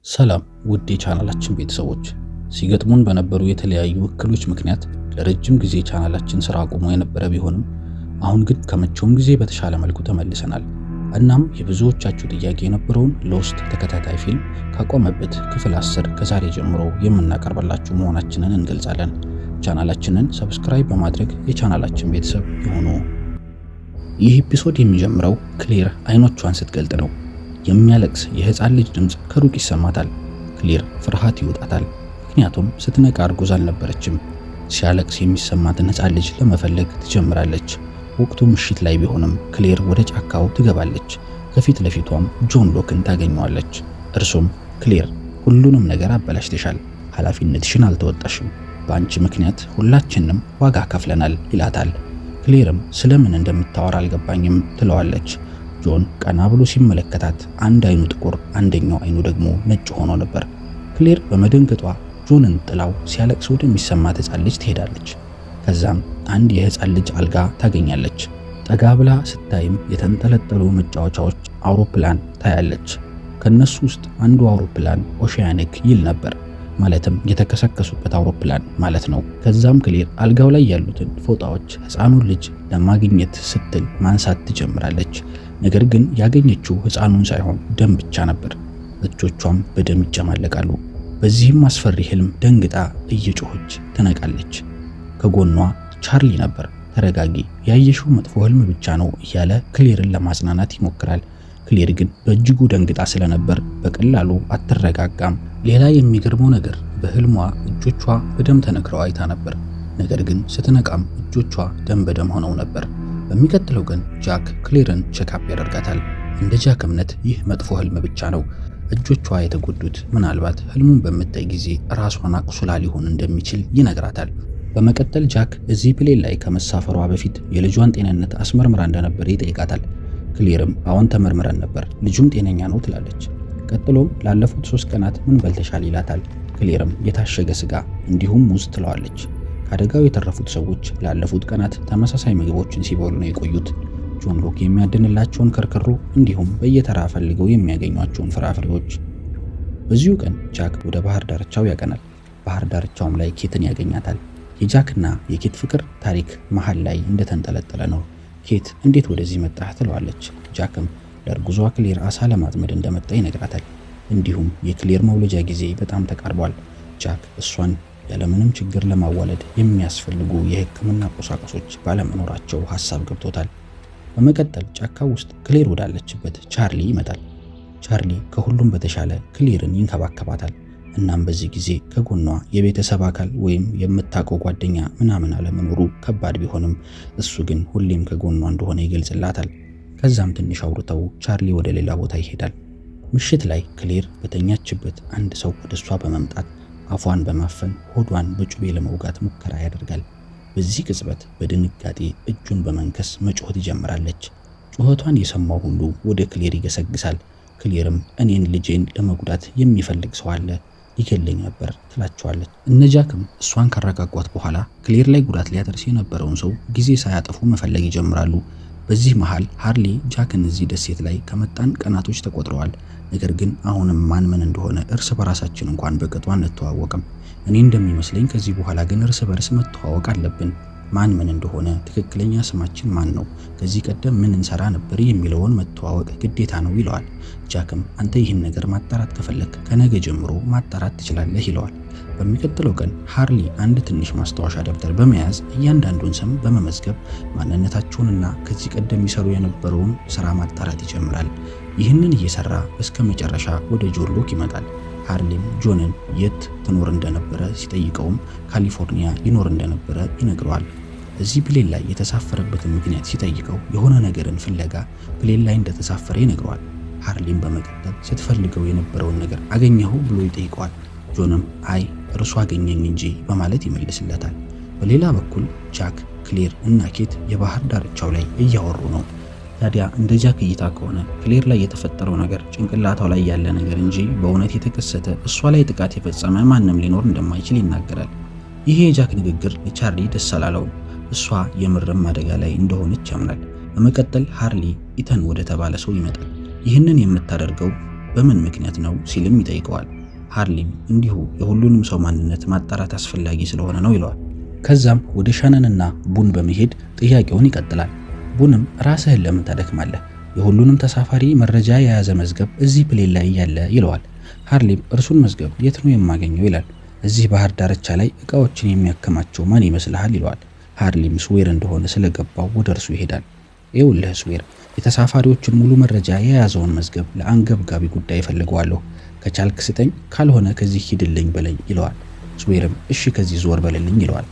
ሰላም ውድ የቻናላችን ቤተሰቦች፣ ሲገጥሙን በነበሩ የተለያዩ እክሎች ምክንያት ለረጅም ጊዜ ቻናላችን ስራ አቁሞ የነበረ ቢሆንም አሁን ግን ከመቼውም ጊዜ በተሻለ መልኩ ተመልሰናል። እናም የብዙዎቻችሁ ጥያቄ የነበረውን ሎስት ተከታታይ ፊልም ካቆመበት ክፍል 10 ከዛሬ ጀምሮ የምናቀርብላችሁ መሆናችንን እንገልጻለን። ቻናላችንን ሰብስክራይብ በማድረግ የቻናላችን ቤተሰብ ይሁኑ። ይህ ኤፒሶድ የሚጀምረው ክሌር አይኖቿን ስትገልጥ ነው። የሚያለቅስ የህፃን ልጅ ድምፅ ከሩቅ ይሰማታል። ክሌር ፍርሃት ይወጣታል፣ ምክንያቱም ስትነቃ እርጉዝ አልነበረችም። ሲያለቅስ የሚሰማትን ህፃን ልጅ ለመፈለግ ትጀምራለች። ወቅቱ ምሽት ላይ ቢሆንም ክሌር ወደ ጫካው ትገባለች። ከፊት ለፊቷም ጆን ሎክን ታገኘዋለች። እርሱም ክሌር ሁሉንም ነገር አበላሽተሻል፣ ኃላፊነትሽን አልተወጣሽም፣ በአንቺ ምክንያት ሁላችንም ዋጋ ከፍለናል ይላታል። ክሌርም ስለምን እንደምታወራ አልገባኝም ትለዋለች። ጆን ቀና ብሎ ሲመለከታት አንድ አይኑ ጥቁር፣ አንደኛው አይኑ ደግሞ ነጭ ሆኖ ነበር። ክሌር በመደንገጧ ጆንን ጥላው ሲያለቅስ ወደሚሰማት ህፃን ልጅ ትሄዳለች። ከዛም አንድ የህፃን ልጅ አልጋ ታገኛለች። ጠጋ ብላ ስታይም የተንጠለጠሉ መጫወቻዎች አውሮፕላን ታያለች። ከነሱ ውስጥ አንዱ አውሮፕላን ኦሺያኒክ ይል ነበር፣ ማለትም የተከሰከሱበት አውሮፕላን ማለት ነው። ከዛም ክሌር አልጋው ላይ ያሉትን ፎጣዎች ህፃኑን ልጅ ለማግኘት ስትል ማንሳት ትጀምራለች። ነገር ግን ያገኘችው ህፃኑን ሳይሆን ደም ብቻ ነበር። እጆቿም በደም ይጨማለቃሉ። በዚህም አስፈሪ ህልም ደንግጣ እየጮኸች ትነቃለች። ከጎኗ ቻርሊ ነበር። ተረጋጊ፣ ያየሽው መጥፎ ህልም ብቻ ነው እያለ ክሌርን ለማጽናናት ይሞክራል። ክሌር ግን በእጅጉ ደንግጣ ስለነበር በቀላሉ አትረጋጋም። ሌላ የሚገርመው ነገር በህልሟ እጆቿ በደም ተነክረው አይታ ነበር። ነገር ግን ስትነቃም እጆቿ ደም በደም ሆነው ነበር። በሚቀጥለው ቀን ጃክ ክሌርን ቼክአፕ ያደርጋታል። እንደ ጃክ እምነት ይህ መጥፎ ህልም ብቻ ነው። እጆቿ የተጎዱት ምናልባት ህልሙን በምታይ ጊዜ ራሷን አቁስላ ሊሆን እንደሚችል ይነግራታል። በመቀጠል ጃክ እዚህ ፕሌን ላይ ከመሳፈሯ በፊት የልጇን ጤንነት አስመርምራ እንደነበር ይጠይቃታል። ክሌርም አዎን ተመርምረን ነበር፣ ልጁም ጤነኛ ነው ትላለች። ቀጥሎም ላለፉት 3 ቀናት ምን በልተሻል ይላታል። ክሌርም የታሸገ ስጋ እንዲሁም ሙዝ ትለዋለች። ከአደጋው የተረፉት ሰዎች ላለፉት ቀናት ተመሳሳይ ምግቦችን ሲበሉ ነው የቆዩት። ጆን ሎክ የሚያድንላቸውን ከርከሮ እንዲሁም በየተራ ፈልገው የሚያገኟቸውን ፍራፍሬዎች። በዚሁ ቀን ጃክ ወደ ባህር ዳርቻው ያቀናል። ባህር ዳርቻውም ላይ ኬትን ያገኛታል። የጃክና የኬት ፍቅር ታሪክ መሃል ላይ እንደተንጠለጠለ ነው። ኬት እንዴት ወደዚህ መጣህ ትለዋለች። ጃክም ለእርጉዟ ክሌር አሳ ለማጥመድ እንደመጣ ይነግራታል። እንዲሁም የክሌር መውለጃ ጊዜ በጣም ተቃርቧል። ጃክ እሷን ያለምንም ችግር ለማዋለድ የሚያስፈልጉ የሕክምና ቁሳቁሶች ባለመኖራቸው ሐሳብ ገብቶታል። በመቀጠል ጫካ ውስጥ ክሌር ወዳለችበት ቻርሊ ይመጣል። ቻርሊ ከሁሉም በተሻለ ክሌርን ይንከባከባታል። እናም በዚህ ጊዜ ከጎኗ የቤተሰብ አካል ወይም የምታውቀው ጓደኛ ምናምን አለመኖሩ ከባድ ቢሆንም እሱ ግን ሁሌም ከጎኗ እንደሆነ ይገልጽላታል። ከዛም ትንሽ አውርተው ቻርሊ ወደ ሌላ ቦታ ይሄዳል። ምሽት ላይ ክሌር በተኛችበት አንድ ሰው ወደ እሷ በመምጣት አፏን በማፈን ሆዷን በጩቤ ለመውጋት ሙከራ ያደርጋል። በዚህ ቅጽበት በድንጋጤ እጁን በመንከስ መጮህ ትጀምራለች። ጩኸቷን የሰማው ሁሉ ወደ ክሌር ይገሰግሳል። ክሌርም እኔን ልጄን ለመጉዳት የሚፈልግ ሰው አለ፣ ይገለኝ ነበር ትላቸዋለች። እነ ጃክም እሷን ካረጋጓት በኋላ ክሌር ላይ ጉዳት ሊያደርስ የነበረውን ሰው ጊዜ ሳያጠፉ መፈለግ ይጀምራሉ። በዚህ መሃል ሃርሊ ጃክን እዚህ ደሴት ላይ ከመጣን ቀናቶች ተቆጥረዋል። ነገር ግን አሁንም ማን ምን እንደሆነ እርስ በራሳችን እንኳን በቅጡ አንተዋወቅም። እኔ እንደሚመስለኝ ከዚህ በኋላ ግን እርስ በርስ መተዋወቅ አለብን። ማን ምን እንደሆነ፣ ትክክለኛ ስማችን ማን ነው፣ ከዚህ ቀደም ምን እንሰራ ነበር የሚለውን መተዋወቅ ግዴታ ነው ይለዋል። ጃክም አንተ ይህን ነገር ማጣራት ከፈለክ ከነገ ጀምሮ ማጣራት ትችላለህ ይለዋል። በሚቀጥለው ቀን ሃርሊ አንድ ትንሽ ማስታወሻ ደብተር በመያዝ እያንዳንዱን ስም በመመዝገብ ማንነታቸውንና ከዚህ ቀደም ይሰሩ የነበረውን ስራ ማጣራት ይጀምራል። ይህንን እየሰራ እስከ መጨረሻ ወደ ጆን ሎክ ይመጣል። ሃርሊም ጆንን የት ትኖር እንደነበረ ሲጠይቀውም ካሊፎርኒያ ይኖር እንደነበረ ይነግረዋል። እዚህ ፕሌን ላይ የተሳፈረበትን ምክንያት ሲጠይቀው የሆነ ነገርን ፍለጋ ፕሌን ላይ እንደተሳፈረ ይነግረዋል። ሃርሊም በመቀጠል ስትፈልገው የነበረውን ነገር አገኘኸው ብሎ ይጠይቀዋል። ጆንም አይ እርሱ አገኘኝ እንጂ በማለት ይመልስለታል። በሌላ በኩል ጃክ፣ ክሌር እና ኬት የባህር ዳርቻው ላይ እያወሩ ነው። ታዲያ እንደ ጃክ እይታ ከሆነ ክሌር ላይ የተፈጠረው ነገር ጭንቅላቷ ላይ ያለ ነገር እንጂ በእውነት የተከሰተ እሷ ላይ ጥቃት የፈጸመ ማንም ሊኖር እንደማይችል ይናገራል። ይሄ የጃክ ንግግር ለቻርሊ ደስ አላለውም። እሷ የምርም አደጋ ላይ እንደሆነች ያምናል። በመቀጠል ሃርሊ ኢተን ወደ ተባለ ሰው ይመጣል። ይህንን የምታደርገው በምን ምክንያት ነው ሲልም ይጠይቀዋል። ሃርሊም እንዲሁ የሁሉንም ሰው ማንነት ማጣራት አስፈላጊ ስለሆነ ነው ይለዋል። ከዛም ወደ ሻነንና ቡን በመሄድ ጥያቄውን ይቀጥላል። ቡንም ራስህን ለምን ታደክማለህ? የሁሉንም ተሳፋሪ መረጃ የያዘ መዝገብ እዚህ ፕሌን ላይ ያለ ይለዋል። ሃርሊም እርሱን መዝገብ የት ነው የማገኘው ይላል። እዚህ ባህር ዳርቻ ላይ እቃዎችን የሚያከማቸው ማን ይመስልሃል ይለዋል። ሃርሊም ስዌር እንደሆነ ስለገባው ወደ እርሱ ይሄዳል። ይኸውልህ ስዌር፣ የተሳፋሪዎችን ሙሉ መረጃ የያዘውን መዝገብ ለአንገብጋቢ ጉዳይ እፈልገዋለሁ። ከቻልክ ስጠኝ፣ ካልሆነ ከዚህ ሂድልኝ በለኝ ይለዋል። ስዌርም እሺ ከዚህ ዞር በልልኝ ይለዋል።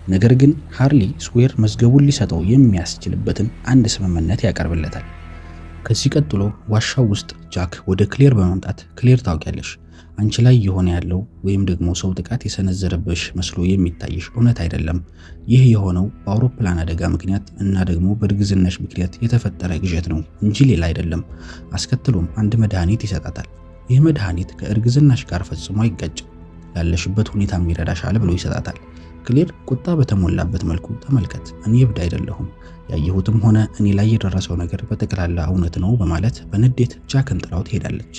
ነገር ግን ሃርሊ ስዌር መዝገቡን ሊሰጠው የሚያስችልበትን አንድ ስምምነት ያቀርብለታል። ከዚህ ቀጥሎ ዋሻው ውስጥ ጃክ ወደ ክሌር በመምጣት ክሌር ታውቂያለሽ፣ አንቺ ላይ የሆነ ያለው ወይም ደግሞ ሰው ጥቃት የሰነዘረበሽ መስሎ የሚታይሽ እውነት አይደለም። ይህ የሆነው በአውሮፕላን አደጋ ምክንያት እና ደግሞ በእርግዝናሽ ምክንያት የተፈጠረ ግዠት ነው እንጂ ሌላ አይደለም። አስከትሎም አንድ መድኃኒት ይሰጣታል። ይህ መድኃኒት ከእርግዝናሽ ጋር ፈጽሞ አይጋጭም፣ ላለሽበት ሁኔታም ይረዳሻል ብሎ ይሰጣታል። ክሌር ቁጣ በተሞላበት መልኩ ተመልከት፣ እኔ እብድ አይደለሁም፣ ያየሁትም ሆነ እኔ ላይ የደረሰው ነገር በጠቅላላ እውነት ነው በማለት በንዴት ጃክን ጥላው ትሄዳለች።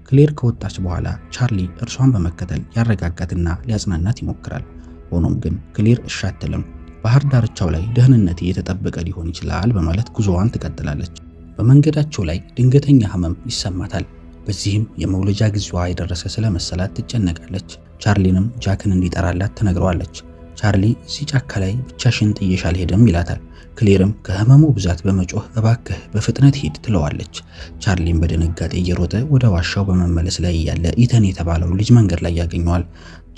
ክሌር ከወጣች በኋላ ቻርሊ እርሷን በመከተል ያረጋጋትና ሊያጽናናት ይሞክራል። ሆኖም ግን ክሌር እሺ አትልም። ባህር ዳርቻው ላይ ደህንነቴ የተጠበቀ ሊሆን ይችላል በማለት ጉዞዋን ትቀጥላለች። በመንገዳቸው ላይ ድንገተኛ ህመም ይሰማታል። በዚህም የመውለጃ ጊዜዋ የደረሰ ስለመሰላት ትጨነቃለች። ቻርሊንም ጃክን እንዲጠራላት ትነግረዋለች። ቻርሊ እዚህ ጫካ ላይ ብቻሽን ጥዬሽ አልሄድም ይላታል። ክሌርም ከህመሙ ብዛት በመጮህ እባክህ በፍጥነት ሂድ ትለዋለች። ቻርሊም በድንጋጤ እየሮጠ ወደ ዋሻው በመመለስ ላይ እያለ ኢተን የተባለው ልጅ መንገድ ላይ ያገኘዋል።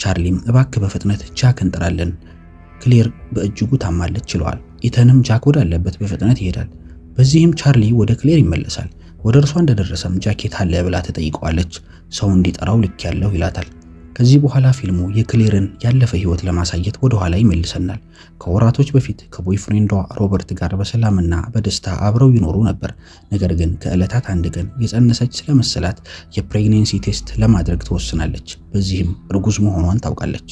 ቻርሊም እባክህ በፍጥነት ጃክን ጥራልን፣ ክሌር በእጅጉ ታማለች ይለዋል። ኢተንም ጃክ ወዳለበት በፍጥነት ይሄዳል። በዚህም ቻርሊ ወደ ክሌር ይመለሳል። ወደ እርሷ እንደደረሰም ጃኬት አለ ብላ ትጠይቀዋለች። ሰው እንዲጠራው ልክ ያለው ይላታል። ከዚህ በኋላ ፊልሙ የክሌርን ያለፈ ህይወት ለማሳየት ወደ ኋላ ይመልሰናል። ከወራቶች በፊት ከቦይፍሬንዷ ሮበርት ጋር በሰላምና በደስታ አብረው ይኖሩ ነበር። ነገር ግን ከዕለታት አንድ ቀን የጸነሰች ስለመሰላት የፕሬግኔንሲ ቴስት ለማድረግ ትወስናለች። በዚህም እርጉዝ መሆኗን ታውቃለች።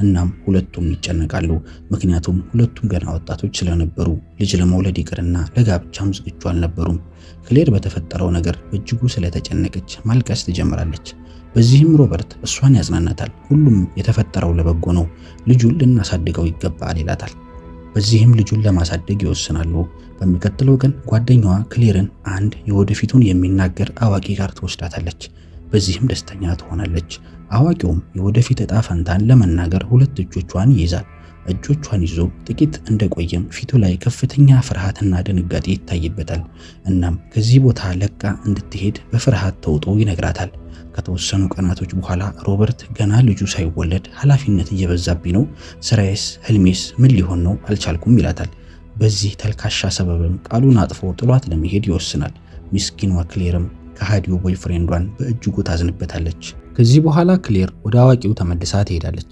እናም ሁለቱም ይጨነቃሉ። ምክንያቱም ሁለቱም ገና ወጣቶች ስለነበሩ ልጅ ለመውለድ ይቅርና ለጋብቻም ዝግጁ አልነበሩም። ክሌር በተፈጠረው ነገር በእጅጉ ስለተጨነቀች ማልቀስ ትጀምራለች። በዚህም ሮበርት እሷን ያጽናናታል። ሁሉም የተፈጠረው ለበጎ ነው፣ ልጁን ልናሳድገው ይገባል ይላታል። በዚህም ልጁን ለማሳደግ ይወስናሉ። በሚቀጥለው ቀን ጓደኛዋ ክሌርን አንድ የወደፊቱን የሚናገር አዋቂ ጋር ትወስዳታለች። በዚህም ደስተኛ ትሆናለች። አዋቂውም የወደፊት ዕጣ ፈንታን ለመናገር ሁለት እጆቿን ይይዛል። እጆቿን ይዞ ጥቂት እንደቆየም ፊቱ ላይ ከፍተኛ ፍርሃትና ድንጋጤ ይታይበታል። እናም ከዚህ ቦታ ለቃ እንድትሄድ በፍርሃት ተውጦ ይነግራታል። ከተወሰኑ ቀናቶች በኋላ ሮበርት ገና ልጁ ሳይወለድ ኃላፊነት እየበዛብኝ ነው፣ ስራዬስ ህልሜስ ምን ሊሆን ነው አልቻልኩም ይላታል። በዚህ ተልካሻ ሰበብም ቃሉን አጥፎ ጥሏት ለመሄድ ይወስናል። ሚስኪኗ ክሌርም ከሃዲው ቦይፍሬንዷን በእጅጉ ታዝንበታለች። ከዚህ በኋላ ክሌር ወደ አዋቂው ተመልሳ ትሄዳለች።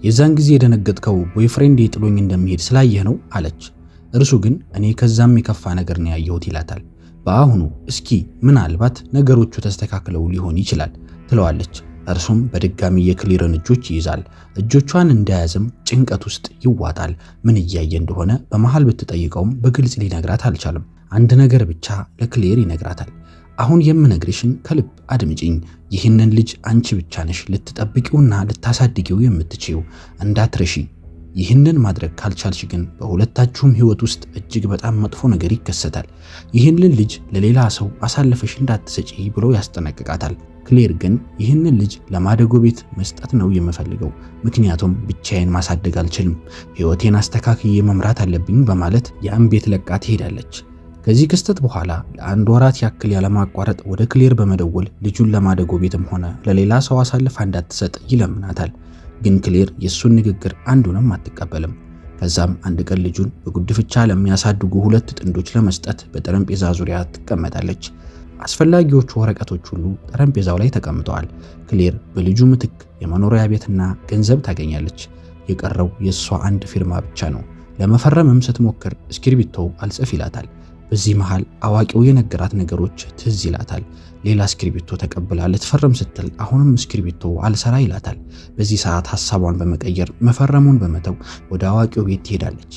የዛን ጊዜ የደነገጥከው ቦይፍሬንድ ጥሎኝ እንደሚሄድ ስላየህ ነው አለች። እርሱ ግን እኔ ከዛም የከፋ ነገር ነው ያየሁት ይላታል። በአሁኑ እስኪ ምናልባት ነገሮቹ ተስተካክለው ሊሆን ይችላል ትለዋለች። እርሱም በድጋሚ የክሌርን እጆች ይይዛል። እጆቿን እንደያዘም ጭንቀት ውስጥ ይዋጣል። ምን እያየ እንደሆነ በመሃል ብትጠይቀውም በግልጽ ሊነግራት አልቻለም። አንድ ነገር ብቻ ለክሌር ይነግራታል። አሁን የምነግርሽን ከልብ አድምጪኝ። ይህንን ልጅ አንቺ ብቻ ነሽ ልትጠብቂውና ልታሳድጊው የምትችይው፣ እንዳትረሺ። ይህንን ማድረግ ካልቻልሽ ግን በሁለታችሁም ህይወት ውስጥ እጅግ በጣም መጥፎ ነገር ይከሰታል። ይህንን ልጅ ለሌላ ሰው አሳልፈሽ እንዳትሰጪ ብሎ ያስጠነቅቃታል። ክሌር ግን ይህንን ልጅ ለማደጎ ቤት መስጠት ነው የምፈልገው፣ ምክንያቱም ብቻዬን ማሳደግ አልችልም፣ ህይወቴን አስተካክዬ መምራት አለብኝ በማለት ያን ቤት ለቃ ትሄዳለች። ከዚህ ክስተት በኋላ ለአንድ ወራት ያክል ያለማቋረጥ ወደ ክሌር በመደወል ልጁን ለማደጎ ቤትም ሆነ ለሌላ ሰው አሳልፋ እንዳትሰጥ ይለምናታል። ግን ክሌር የሱን ንግግር አንዱንም አትቀበልም። ከዛም አንድ ቀን ልጁን በጉድፍቻ ለሚያሳድጉ ሁለት ጥንዶች ለመስጠት በጠረጴዛ ዙሪያ ትቀመጣለች። አስፈላጊዎቹ ወረቀቶች ሁሉ ጠረጴዛው ላይ ተቀምጠዋል። ክሌር በልጁ ምትክ የመኖሪያ ቤትና ገንዘብ ታገኛለች። የቀረው የሷ አንድ ፊርማ ብቻ ነው። ለመፈረምም ስትሞክር እስክሪብቶው አልጽፍ ይላታል። በዚህ መሃል አዋቂው የነገራት ነገሮች ትዝ ይላታል። ሌላ እስክሪብቶ ተቀብላ ልትፈርም ስትል አሁንም እስክሪብቶ አልሰራ ይላታል። በዚህ ሰዓት ሐሳቧን በመቀየር መፈረሙን በመተው ወደ አዋቂው ቤት ትሄዳለች።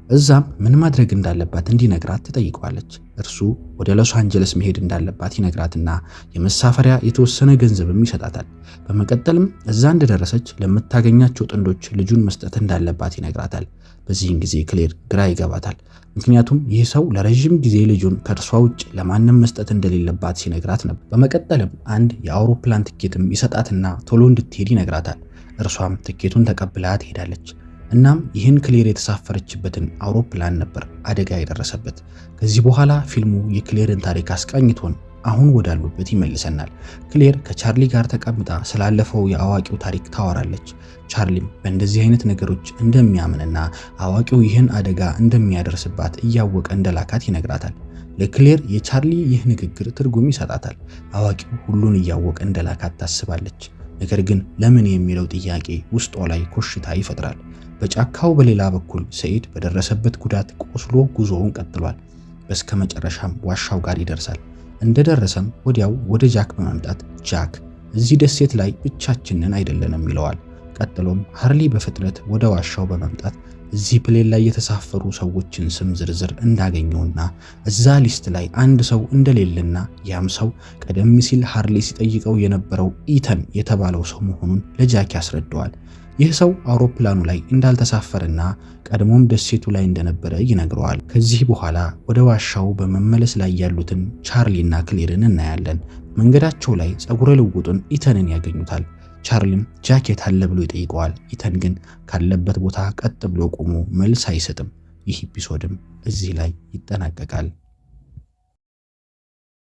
እዛም ምን ማድረግ እንዳለባት እንዲነግራት ትጠይቀዋለች። እርሱ ወደ ሎስ አንጀለስ መሄድ እንዳለባት ይነግራትና የመሳፈሪያ የተወሰነ ገንዘብም ይሰጣታል። በመቀጠልም እዛ እንደደረሰች ለምታገኛቸው ጥንዶች ልጁን መስጠት እንዳለባት ይነግራታል። በዚህን ጊዜ ክሌር ግራ ይገባታል። ምክንያቱም ይህ ሰው ለረጅም ጊዜ ልጁን ከእርሷ ውጭ ለማንም መስጠት እንደሌለባት ሲነግራት ነበር። በመቀጠልም አንድ የአውሮፕላን ትኬትም ይሰጣትና ቶሎ እንድትሄድ ይነግራታል። እርሷም ትኬቱን ተቀብላ ትሄዳለች። እናም ይህን ክሌር የተሳፈረችበትን አውሮፕላን ነበር አደጋ የደረሰበት። ከዚህ በኋላ ፊልሙ የክሌርን ታሪክ አስቃኝቶን አሁን ወዳሉበት ይመልሰናል። ክሌር ከቻርሊ ጋር ተቀምጣ ስላለፈው የአዋቂው ታሪክ ታወራለች። ቻርሊም በእንደዚህ አይነት ነገሮች እንደሚያምንና አዋቂው ይህን አደጋ እንደሚያደርስባት እያወቀ እንደላካት ይነግራታል። ለክሌር የቻርሊ ይህ ንግግር ትርጉም ይሰጣታል። አዋቂው ሁሉን እያወቀ እንደላካት ታስባለች። ነገር ግን ለምን የሚለው ጥያቄ ውስጧ ላይ ኮሽታ ይፈጥራል። በጫካው በሌላ በኩል ሰኢድ በደረሰበት ጉዳት ቆስሎ ጉዞውን ቀጥሏል። በስከ መጨረሻም ዋሻው ጋር ይደርሳል። እንደደረሰም ወዲያው ወደ ጃክ በመምጣት ጃክ እዚህ ደሴት ላይ ብቻችንን አይደለንም ይለዋል። ቀጥሎም ሃርሊ በፍጥነት ወደ ዋሻው በመምጣት እዚህ ፕሌን ላይ የተሳፈሩ ሰዎችን ስም ዝርዝር እንዳገኘውና እዛ ሊስት ላይ አንድ ሰው እንደሌለና ያም ሰው ቀደም ሲል ሃርሊ ሲጠይቀው የነበረው ኢተን የተባለው ሰው መሆኑን ለጃክ ያስረዳዋል። ይህ ሰው አውሮፕላኑ ላይ እንዳልተሳፈረና ቀድሞም ደሴቱ ላይ እንደነበረ ይነግረዋል። ከዚህ በኋላ ወደ ዋሻው በመመለስ ላይ ያሉትን ቻርሊና ክሌርን እናያለን። መንገዳቸው ላይ ጸጉረ ልውጡን ኢተንን ያገኙታል። ቻርሊም ጃኬት አለ ብሎ ይጠይቀዋል። ኢተን ግን ካለበት ቦታ ቀጥ ብሎ ቆሞ መልስ አይሰጥም። ይህ ኤፒሶድም እዚህ ላይ ይጠናቀቃል።